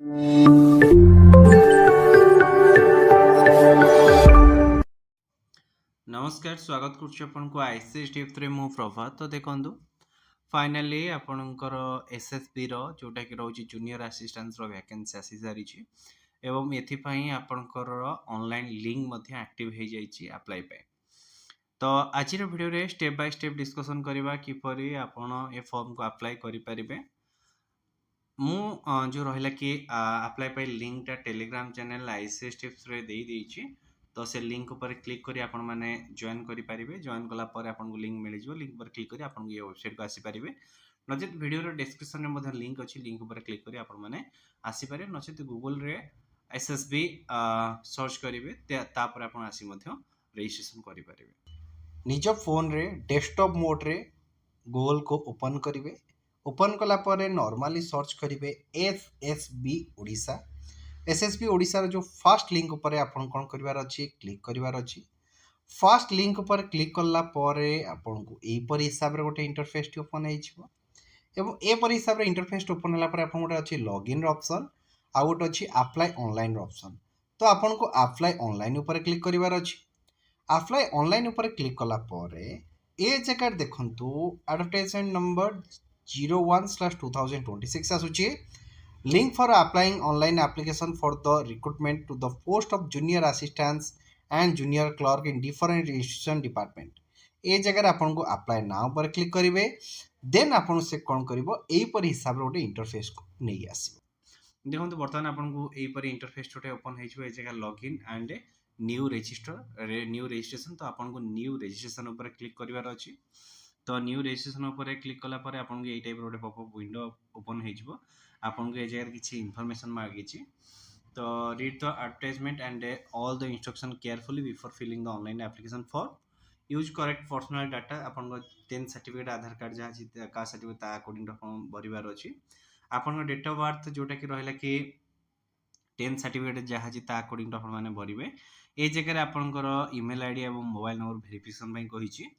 नमस्कार स्वागत करुच्ची आपको आईसीएस टिप्स रे मु प्रभात। तो देखंतु फाइनाली आपणकर एसएसबी रो जोटा कि रोची जूनियर असिस्टेंट रो वैकेंसी आसी सारी एवं एथिपाई आपणकर ऑनलाइन लिंक मध्ये एक्टिव हो जाइए अप्लाई पे। तो आज वीडियो रे स्टेप बाय स्टेप डिस्कशन करबा किपरि आपण ए फॉर्म को अप्लाई करि परिबे। मु जो रहिला कि अप्लाई पे लिंक टा टेलीग्राम चैनल आईसीएस टिप्स रे दे देइछि। तो से लिंक ऊपर क्लिक करी आपण माने जॉइन करि परिबे। जॉइन कला परे आपन को लिंक मिल जिवो। लिंक पर क्लिक करी आपन को ये वेबसाइट को आसी परिबे। नचेत वीडियो रो डिस्क्रिप्शन में मध्ये लिंक अछि। लिंक ऊपर क्लिक करी आपण माने आसी पारे। नचेत गूगल रे एसएसबी सर्च करिवे तापर आपण आसी मध्ये रजिस्ट्रेशन करि परिबे। निज फोन रे डेस्कटॉप मोड रे गूगल को ओपन करिवे। ओपन कला परे नॉर्मली सर्च करिवे एसएसबी ओडिशा। एसएसबी ओडिशा जो फर्स्ट लिंक ऊपर आपन कोन करिवार अछि क्लिक करिवार अछि। फर्स्ट लिंक ऊपर क्लिक कला परे आपन को एई पर हिसाब रे गोटे इंटरफेस ओपन हे छिवो एवं ए पर हिसाब रे इंटरफेस ओपन होला परे आपन गोटे अछि लॉगिन रो ऑप्शन आ गोटे अछि अप्लाई ऑनलाइन रो ऑप्शन। तो आपन को अप्लाई ऑनलाइन ऊपर क्लिक करिवार अछि। अप्लाई ऑनलाइन ऊपर क्लिक कला परे ए जगह देखंतु एडवर्टाइजमेंट नंबर 01/2026 आसुची link for applying online application for the recruitment to the post of junior assistants and junior clerk in different institution department. ए जगह आपन को अप्लाई नाउ पर क्लिक करिवे। देन आपन से कोन करिवो एई पर हिसाब रे गोटे इंटरफेस को नै आसीबो। देखंतु वर्तमान आपन को एई पर इंटरफेस छोटे ओपन हे छिवो। ए जगह login and new new registration. तो आपन को न्यू रजिस्ट्रेशन ऊपर क्लिक करिवार अछि। तो न्यू रजिस्ट्रेशन ऊपर क्लिक कला परे आपन को एई टाइप रो पॉपअप विंडो ओपन हे जिवो। आपन को ए जगह किछि इन्फॉर्मेशन मागी छि। तो read the advertisement and all the instruction carefully before filling the online application for use correct personal data. आपन को 10 सर्टिफिकेट आधार कार्ड जहा छि का सर्टिफिकेट ता अकॉर्डिंग टू आपन भरिवार अछि। आपन को डेट ऑफ बर्थ जोटा कि रहला कि 10 सर्टिफिकेट जहा छि ता अकॉर्डिंग टू आपन माने भरिबे। ए जगह आपनकर ईमेल आईडी एवं मोबाइल नंबर वेरिफिकेशन पई कहिछि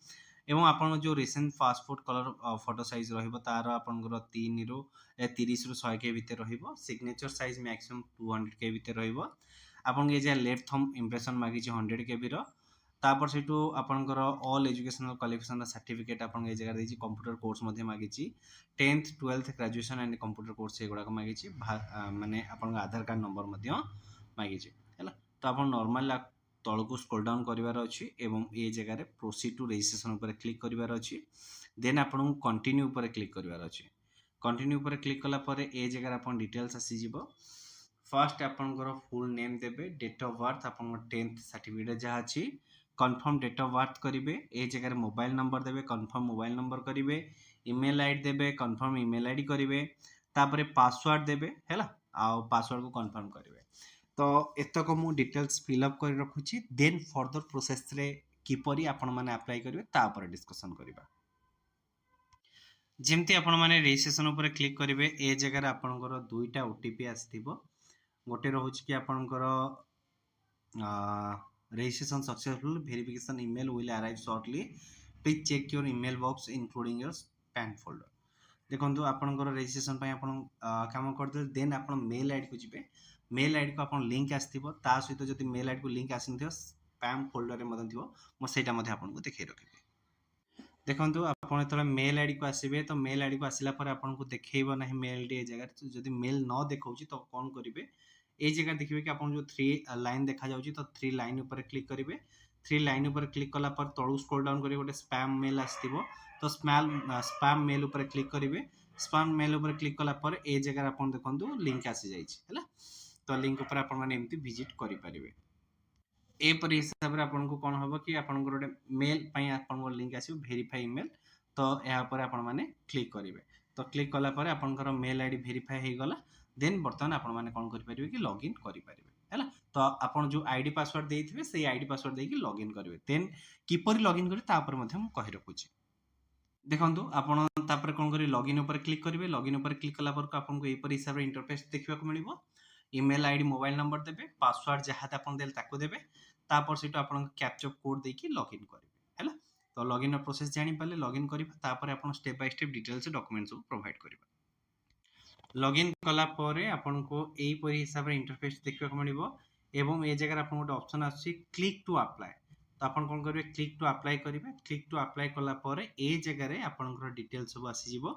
एवं आपन जो recent passport colour photo size रहइबो तार आपनकर 3 रु 30 रु 100 के भीतर रहिबो। सिग्नेचर साइज मैक्सिमम 200 के भीतर रहिबो। आपन के जे लेफ्ट थंब इंप्रेशन मागी छि 100 के भीतर। तापर सेटू आपनकर ऑल एजुकेशनल क्वालिफिकेशन सर्टिफिकेट आपन ए जगह देछि। कंप्यूटर कोर्स मध्ये मागी छि 10th 12th graduation and computer course एगुडा को मागी छि। माने आपन आधार कार्ड नंबर मध्ये मागी छि हैला। तो आपन नॉर्मल तळको स्क्रॉल डाउन करिवार अछि एवं ए जगह रे प्रोसीड टू रजिस्ट्रेशन ऊपर क्लिक करिवार अछि। देन आपन कंटिन्यू ऊपर क्लिक करिवार अछि। कंटिन्यू ऊपर क्लिक कला परे ए जगह आपन डिटेल्स आसी जिवो। फर्स्ट आपनकर फुल नेम देबे। डेट ऑफ बर्थ आपन 10th सर्टिफिकेट जहा अछि कंफर्म डेट ऑफ बर्थ करिवे। ए जगह मोबाइल नंबर देबे कंफर्म मोबाइल नंबर करिवे। ईमेल आईडी देबे कंफर्म ईमेल आईडी करिवे। तापरे पासवर्ड देबे हैला आ पासवर्ड को कंफर्म करिवे। तो एतक मु डिटेल्स फिलअप कर रखुची। देन फर्दर प्रोसेस रे किपरि आपण माने अप्लाई करिवे ता ऊपर डिस्कशन करिबा। जेमती आपण माने रजिस्ट्रेशन ऊपर क्लिक करिवे ए जगह रे आपनकर दुईटा ओटीपी आसीथिबो। गोटे रहउची कि आपनकर registration successful, verification email will arrive shortly, please check your email box including your spam folder। देखो आपनकर रजिस्ट्रेशन पई आपन काम करदे। देन आपन मेल आईडी को जिबे। मेल आईडी को आपन लिंक आस्थिबो ता सहित जदि मेल आईडी को लिंक आसिनथिबो स्पैम फोल्डर रे मदन थिबो म सेटा मध्ये आपन को देखै रखिबे। देखंतु आपन तले मेल आईडी को आसीबे तो मेल आईडी को आसिला पर आपन को देखैबो नाही मेल आईडी ए जगह रे। जदि मेल न देखौची तो कोन करिवे ए जगह देखिबे कि आपन जो 3 लाइन देखा जाउची तो 3 लाइन ऊपर क्लिक करिवे। 3 लाइन ऊपर क्लिक कला पर तळु स्क्रॉल डाउन करिवे गोटे स्पैम मेल आस्थिबो तो स्पैम मेल ऊपर क्लिक करिवे। स्पैम मेल ऊपर क्लिक कला पर ए जगह आपन देखंतु लिंक आसी जाइछि हैला। तो लिंक ऊपर आपन माने एमती विजिट करि परिवे। ए पर हिसाब रे आपन को कोन होबो कि आपन को गोटे मेल पई आपन को लिंक आसी वेरीफाई ईमेल। तो एहा पर आपन माने क्लिक करिवे। तो क्लिक कला पर आपनकर मेल आईडी वेरीफाई हे गला। देन वर्तमान आपन माने कोन करि परिवे कि लॉगिन करि परिवे हैला। तो आपन जो आईडी पासवर्ड देइथिबे सेही आईडी पासवर्ड देकी लॉगिन करिवे। देन किपरि लॉगिन करि ता पर मध्ये हम कहि रखुची। देखंतु आपन तापर कोन करि लॉगिन ऊपर क्लिक करिवे। लॉगिन ऊपर क्लिक कला पर आपन को ए पर हिसाब रे इंटरफेस देखिबा को मिलिबो। ईमेल आईडी मोबाइल नंबर देबे। पासवर्ड जहा आपन देल ताको देबे। तापर सेटो आपन कैप्चा कोड देकी लॉगिन करिवे हैला। तो लॉगिन प्रोसेस जानि पाले लॉगिन करिवे। तापर आपन step by step details documents provide करिवे। लॉगिन कला परे आपनको एहीपरि हिसाब रे इंटरफेस देखिବାକୁ मिଳିବ ଏବଂ ଏ ଜାଗାରେ ଆପଣଙ୍କୁ ଗୋଟେ ଅପସନ୍ ଆସୁଛି କ୍ଲିକ୍ ଟୁ ଆପ୍ଲାଏ। ତ ଆପଣ କ'ଣ କରିବେ କ୍ଲିକ୍ ଟୁ ଆପ୍ଲାଏ କରିବେ। କ୍ଲିକ୍ ଟୁ ଆପ୍ଲାଏ କଲା ପରେ ଏ ଜାଗାରେ ଆପଣଙ୍କର ଡିଟେଲ୍ସ ସବୁ ଆସିଯିବ।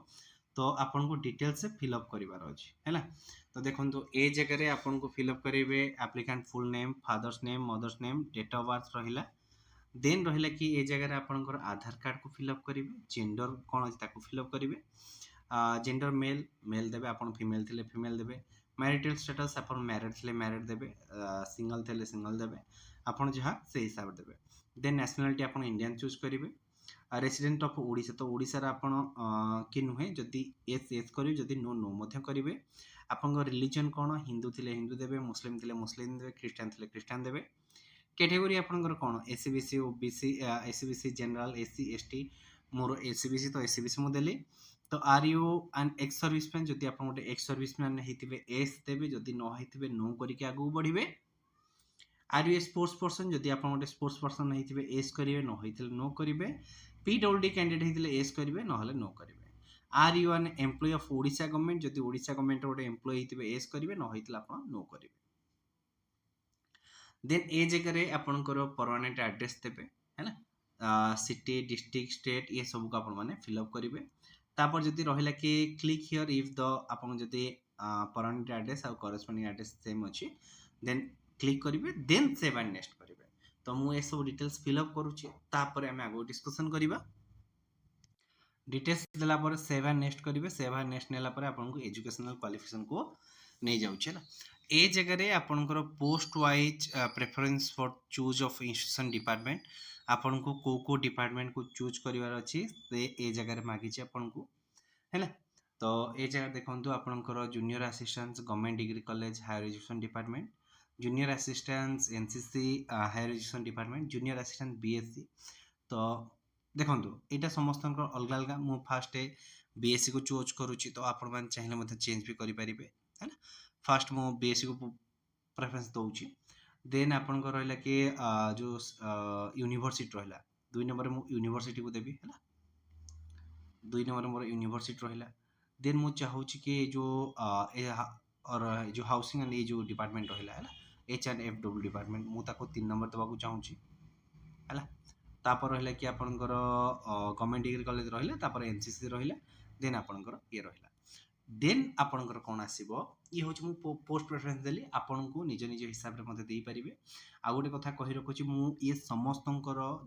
ତ ଆପଣଙ୍କୁ ଡିଟେଲ୍ସ ଫିଲ୍ଅପ୍ କରିବାର ଅଛି ହେଲା। ତ ଦେଖନ୍ତୁ ଏ ଜାଗାରେ ଆପଣଙ୍କୁ ଫିଲ୍ଅପ୍ କରିବେ applicant full name, father's name, mother's name, date of birth ରହିଲା। ଦେନ୍ ରହିଲା କି ଏ ଜାଗାରେ ଆପଣଙ୍କର ଆଧାର କାର୍ଡ଼କୁ ଫିଲ୍ଅପ୍ କରିବେ, ଜେଣ୍ଡର କ'ଣ ଅଛି ତାକୁ ଫିଲ୍ଅପ୍ କରିବେ। जेंडर मेल मेल देवे, आप फीमेल थे फीमेल देवे, मैरिटल स्टेटस आप मैरिड थे मैरिड देवे, सिंगल थे सिंगल देवे, आप जहाँ से हिसाब देवे। देन नेशनलिटी आप इंडियन चूज करेंगे। रेसिडेंट ऑफ ओडिशा, तो ओडिशा आपण कि नुहे जदि एस एस करेंगे, जदि नो नो करेंगे। आपन रिलीजन कौन, हिंदू थे हिंदू देवे, मुस्लिम थे मुस्लिम देवे, क्रिश्चियन थे क्रिश्चियन देवे। कैटेगोरी आपंकर कौन SEBC OBC, SEBC general, SC ST, मोर एससीबीसी तो एससीबीसी मुझे देली। तो are you and ex serviceman, जदि आप गोटे एक्स सर्विसमैन होते एस देवे, जदि न होते नो करके आगू बढ़े। Are you a sports person, जदि आप गोटे स्पोर्ट्स पर्सन होते एस करेंगे, न होते नो करेंगे। पीडब्ल्यूडी कैंडिडेट होते एस करेंगे, ना नो करेंगे। Are you an employ of Odisha government, जदि ओडिशा गवर्नमेंट गोटे एम्प्लॉय होते एस करेंगे, न होते आप नो करेंगे। देन ए जगह आपंकर परमानेंट एड्रेस देवे है ना, सिटी डिस्ट्रिक्ट स्टेट ये सब को आप फिलअप करेंगे। तापर जदि रहा कि क्लिक हियर इफ द आप परमानेंट एड्रेस और करस्पॉन्डिंग एड्रेस सेम अच्छी, देन क्लिक करेंगे, देन सेव एंड नेक्स्ट करेंगे। तो मुझे सब डिटेल्स फिलअप करुच्ची, आम आगे डिस्कसन करवा। डिटेल्स देला पर सेव एंड नेक्स्ट करेंगे। सेव एंड नेक्स्ट नेला पर आपको एजुकेशनल क्वालिफिकेशन को नहीं जाऊँ। ए जगह आपंकर post wise preference for choose of institution department, आपन को को डिपार्टमेंट को चूज करार अच्छी ए जगह मागी आपन को है। तो ये जगह देखो आपंकर junior assistant government degree college higher education department, junior assistant NCC higher education department, junior assistant BSc. तो देखो यहाँ समस्त अलग अलग, मु फास्ट बीएससी को चूज करुच्ची, तो आपण मैंने चाहिए चेंज भी करेंगे है ना। फास्ट मु बीएससी को प्रेफरेंस दूसरी। देन आपंकर रहा कि जो यूनिवर्सिटी रहा, 2 नंबर मु यूनिवर्सिटी को देवी है। 2 नंबर मोर यूनिवर्सिटी रहा। देन मु चाहूँ कि जो और जो हाउसिंग एंड ये जो डिपार्टमेंट रहा है H&FW डिपार्टमेंट, मुझे 3 नंबर देवाक चाहूँ है। तापर रहा कि आपंकर गवर्नमेंट डिग्री कॉलेज रहा, एनसीसी रहा, देन आपंकर ये रहा। देन आपंकर कौन आसो ये हूँ पोस्ट प्रेफरेंस देली, आपन को निज निज हिसाब से मतलब देपारे। आ गोटे कथा कही रखुच्छी ये समस्त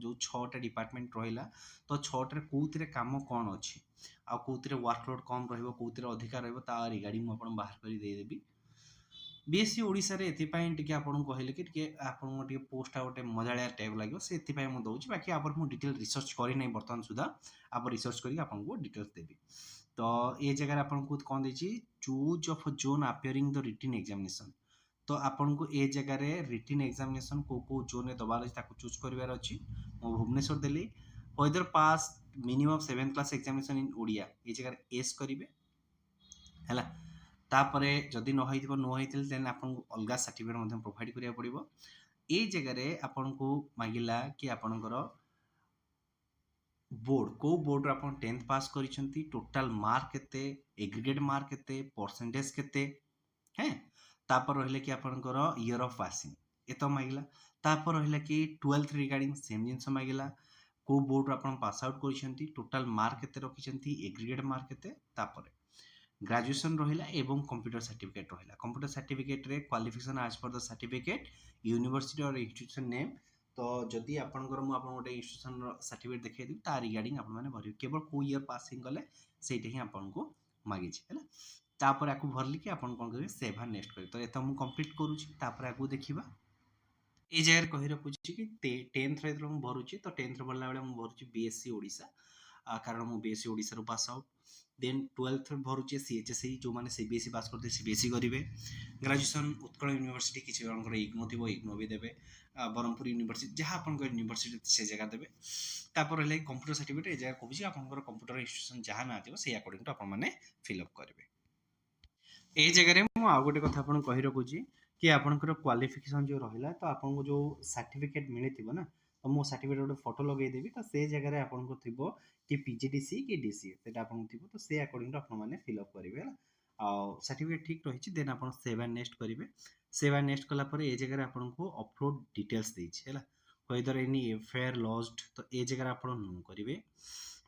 जो 6टा डिपार्टमेंट रहा, तो 6टार कौन कम कौन अच्छी आउे वर्कलोड कम रोथे अधिकार रा रिगार्डिंग मुझे बाहर कर देदेवी। बीएससी ओडिशा रे एथिपाई टिके आपन कहले कि टिके आपन टिके पोस्ट गोटे मजालिया टाइप लगे से एथिपाई मु दउची। बाकी आप मु डिटेल रिसर्च करी नहीं बर्तमान सुधा, आप रिसर्च करी आपन को डिटेल्स देबी। तो ये जगह आपन को कौन देची choose of zone appearing the written examination. तो आपन को ए जगह रे रिटन एग्जामिनेशन को जोन रे दबार अछि ताको चूज करिवार अछि। मु भुवनेश्वर देली, whether pass minimum 7th class examination in Odia ये जगह एस करिवे हैला। तापरे जदि न होइथिबो नो होइथिल देन आपन अलगा सर्टिफिकेट मध्ये प्रोवाइड करिया पड़िबो। ए जगह रे आपन को मागिला कि आपनकर बोर्ड को बोर्ड आप 10th पास करिसेंती, टोटल मार्क केते, एग्रीगेट मार्क केते, परसेंटेज केते हैं। तापर रहले कि आपनकर ईयर ऑफ पासिंग ए तो मागिला। तापर रहले कि 12th रिगार्डिंग सेम जिंस मागिला, को बोर्ड आपण पास आउट करिसेंती, टोटल मार्क केते रखिसेंती, एग्रीगेट मार्क केते। तापर ग्रेजुएशन रहिला एवं कंप्यूटर सर्टिफिकेट रहिला। कंप्यूटर सर्टिफिकेट रे qualification as per the certificate university और इंस्टीट्यूशन नेम। तो जदि आपनकर मु आपन गोटे इंस्टीट्यूशन सर्टिफिकेट देखै देबी ता रिगार्डिंग आपन माने भरिबे, केवल को ईयर पासिंग गले सेठी ही आपन को मागी छै हैला। तापर आकु भरली कि आपन कोन करबे सेव एंड नेक्स्ट करबे। तो एत मु कंप्लीट करूची, तापर आकु देखिबा। ए जगह कहि रखुची कि 10th रे मु भरुची, तो 10th रे भरला बेले मु भरुची बीएससी ओडिशा, कारण मु बीएससी ओडिशा रो पास आउट। देन 12th भरुचे सीएचएसई, जो माने सीबीएसई पास करते सीबीएसई करेंगे। ग्रेजुएशन उत्कल यूनिवर्सिटी किसी जन इग्नो थी इग्नो भी देवे, ब्रह्मपुर यूनिवर्सिटी जहाँ आप यूनिवर्सिटी से जगह देवे। तापर रहा कंप्यूटर सर्टिफिकेट ए जगह कहूँ आप कंप्यूटर इंस्टीट्यूशन जहाँ ना थी से अकॉर्डिंग टू आपने फिलअप करेंगे। ये जगह मुझे आउ गोटे कथा आपको कही रखुच्छी कि आपंकर क्वालिफिकेशन जो रहा, तो आपको जो सर्टिफिकेट मिली ना, तो मो सर्टिफिकेट गोटे फोटो लगेदेवी। तो से जगह आपको थी कि पीजीडीसी कि डीसी से आपको थी, तो से अकॉर्डिंग टू आपने फिलअप करेंगे। सर्टिफिकेट ठीक रही देन आप सेव एंड नेक्स्ट करेंगे। सेव एंड नेक्स्ट कलापर ये जगह आपको अपलोड डिटेल्स देछि है वेदर एनी एफआईआर लॉज्ड तो ये जगह आप नो करेंगे।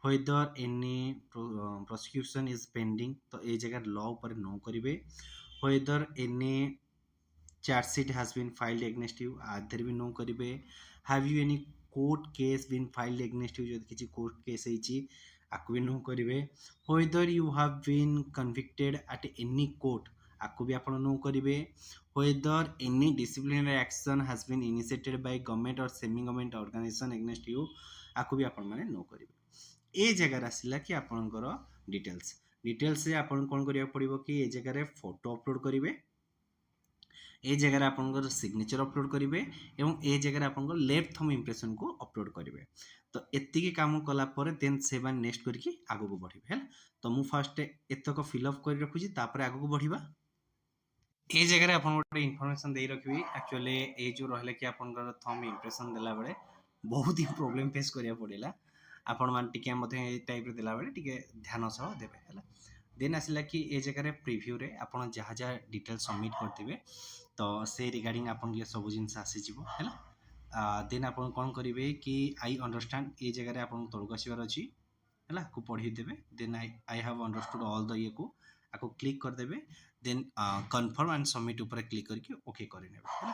Whether any prosecution is pending तो ये जगह लॉ पर नो करेंगे। Whether any chargesheet has been filed against you आधर भी नो करेंगे। Have you any court case been filed against you जो किसी कोर्ट केस होती आपको भी नो करेंगे। Whether you have been convicted at any court आपको भी आप नो करेंगे। Whether any disciplinary action has been initiated by government और semi government organisation against you आपको भी आप नो करेंगे। ये जगह आसला कि आपंकर डिटेल्स डिटेल्स से आपन कौन करिया पड़िबो कि ये जगह फोटो अपलोड करेंगे। ये जगह आपंकर सिग्नेचर अपलोड करेंगे और ये जगह आप लेफ्ट थंब इंप्रेशन को अपलोड करेंगे। तो एतिकी काम कलापर देन सेव एंड नेक्स्ट करके आगू बढ़े है। तो मुझे फास्ट एतक फिलअप कर रखुची तापर आगू बढ़िबा। ये जगह आप गोटे इनफॉरमेशन दे रखी एक्चुअली ये जो रहा कि आप थंब इंप्रेशन देला बेले बहुत ही प्रोब्लेम फेस करिया पड़ेला आपण मान टिके मते टाइप रे देला बेले टिके ध्यान सह देबे हैला। देन आसला कि ये जगह प्रिव्यू रे आपण जहाँ जहाँ डिटेल सबमिट करथिबे तो से रिगार्डिंग आपन के सब जिनस आसी जिवो हैला। देन आपन कोन करिवे कि आई अंडरस्टैंड ये जगह आपन तळको आसीबार अछि हैला को पढ़ी देबे। Then I have understood all the ये को आपको क्लिक कर देबे। देन कन्फर्म एंड सबमिट ऊपर क्लिक करके ओके करे नेबे हैला।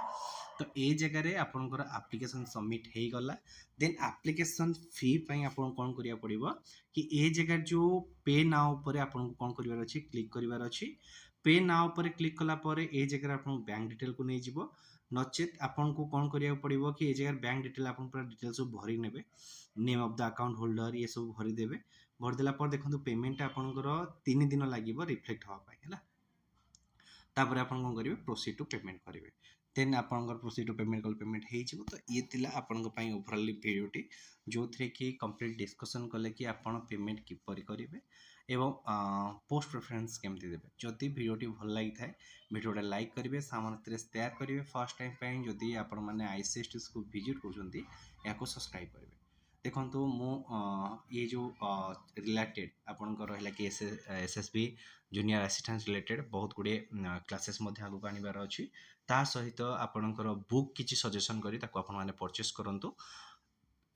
तो ये जगह रे आपनकर एप्लिकेशन सबमिट हे गला। देन एप्लिकेशन फी पई आपन कोन करिया पड़िबो कि ये जगह जो पे नाउ ऊपर आपन कोन करिवार अछि क्लिक करिवार अछि। पे नाउ ऊपर क्लिक कला परे ये जगह आपन बैंक डिटेल को नै जिवो नचेत आपन को कोन करिया पड़िबो कि ये जगह बैंक डिटेल आपन पूरा डिटेल सब भरि नेबे। Name of the account holder ये सब भरि देबे। भरि देला पर देखंतु पेमेंट आपनकर 3 दिन लागिवो रिफ्लेक्ट होवा पई हैला। तापर आपन कोन करिवे प्रोसीड टू पेमेंट करिवे। देन आपनकर प्रोसीड टू पेमेंट कल पेमेंट हे जिवो। तो ये तिला आपनक पई ओवरऑल वीडियोटी जो थरे कि कंप्लीट डिस्कशन कले कि आपन पेमेंट किपरि करिवे एवं पोस्ट प्रेफरेंस केमती देबे। जदि वीडियोटी भल लागि थाए वीडियोटा लाइक करिवे सामने शेयर करिवे। फर्स्ट टाइम पई जदि आपन माने आईसीएसटी को विजिट करछंती याको सब्सक्राइब करिवे। देखो मु ये जो रिलेटेड आपंकर रहा कि एसएसबी जूनियर असिस्टेंट रिलेटेड बहुत गुड़े क्लासेस आगे आनबार अच्छी ता सहित आपणकर बुक किसी सजेशन करी ताको आपण माने परचेस करंतु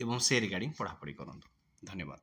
एवं से रिगार्डिंग पढ़ापढ़ी करंतु। धन्यवाद।